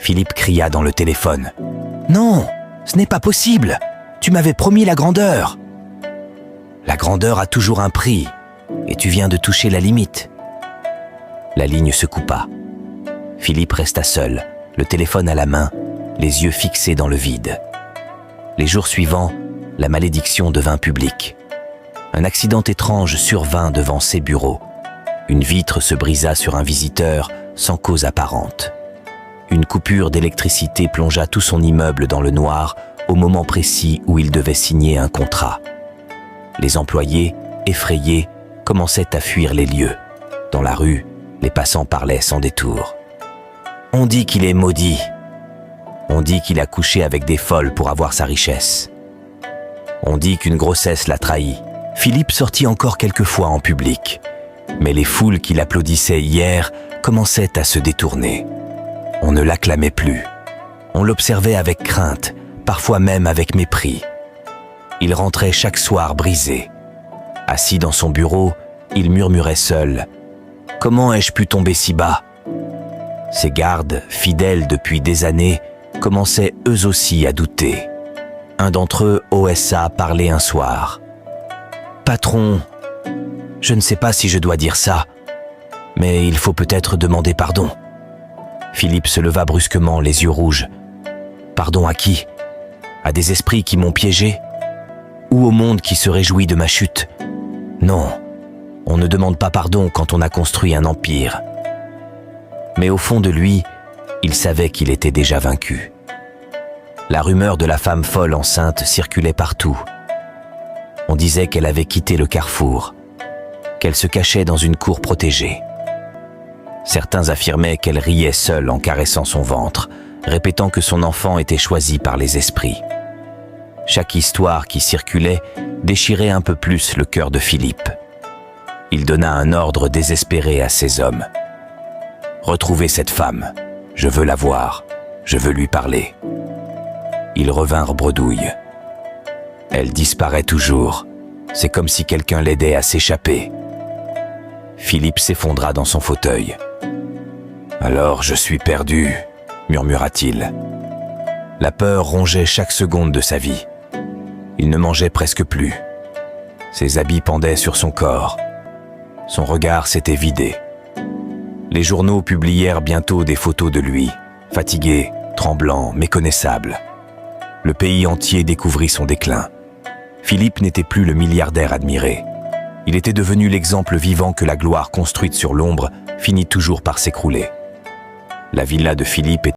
Philippe cria dans le téléphone. « Non, ce n'est pas possible. Tu m'avais promis la grandeur. » « La grandeur a toujours un prix, et tu viens de toucher la limite. » La ligne se coupa. Philippe resta seul, le téléphone à la main, les yeux fixés dans le vide. Les jours suivants, la malédiction devint publique. Un accident étrange survint devant ses bureaux. Une vitre se brisa sur un visiteur sans cause apparente. Une coupure d'électricité plongea tout son immeuble dans le noir au moment précis où il devait signer un contrat. Les employés, effrayés, commençaient à fuir les lieux. Dans la rue, les passants parlaient sans détour. « On dit qu'il est maudit. On dit qu'il a couché avec des folles pour avoir sa richesse. On dit qu'une grossesse l'a trahi. » Philippe sortit encore quelques fois en public. Mais les foules qui l'applaudissaient hier commençaient à se détourner. On ne l'acclamait plus. On l'observait avec crainte, parfois même avec mépris. Il rentrait chaque soir brisé. Assis dans son bureau, il murmurait seul « Comment ai-je pu tomber si bas ?» Ses gardes, fidèles depuis des années, commençaient eux aussi à douter. Un d'entre eux osa parler un soir. « Patron, je ne sais pas si je dois dire ça, mais il faut peut-être demander pardon. » Philippe se leva brusquement, les yeux rouges. « Pardon à qui? À des esprits qui m'ont piégé? Ou au monde qui se réjouit de ma chute? Non, on ne demande pas pardon quand on a construit un empire. » Mais au fond de lui, il savait qu'il était déjà vaincu. La rumeur de la femme folle enceinte circulait partout. On disait qu'elle avait quitté le carrefour, qu'elle se cachait dans une cour protégée. Certains affirmaient qu'elle riait seule en caressant son ventre, répétant que son enfant était choisi par les esprits. Chaque histoire qui circulait déchirait un peu plus le cœur de Philippe. Il donna un ordre désespéré à ses hommes. « Retrouvez cette femme. Je veux la voir. Je veux lui parler. » Ils revinrent bredouille. Elle disparaît toujours. C'est comme si quelqu'un l'aidait à s'échapper. Philippe s'effondra dans son fauteuil. « Alors je suis perdu, » murmura-t-il. La peur rongeait chaque seconde de sa vie. Il ne mangeait presque plus. Ses habits pendaient sur son corps. Son regard s'était vidé. Les journaux publièrent bientôt des photos de lui, fatigué, tremblant, méconnaissable. Le pays entier découvrit son déclin. Philippe n'était plus le milliardaire admiré. Il était devenu l'exemple vivant que la gloire construite sur l'ombre finit toujours par s'écrouler. La villa de Philippe était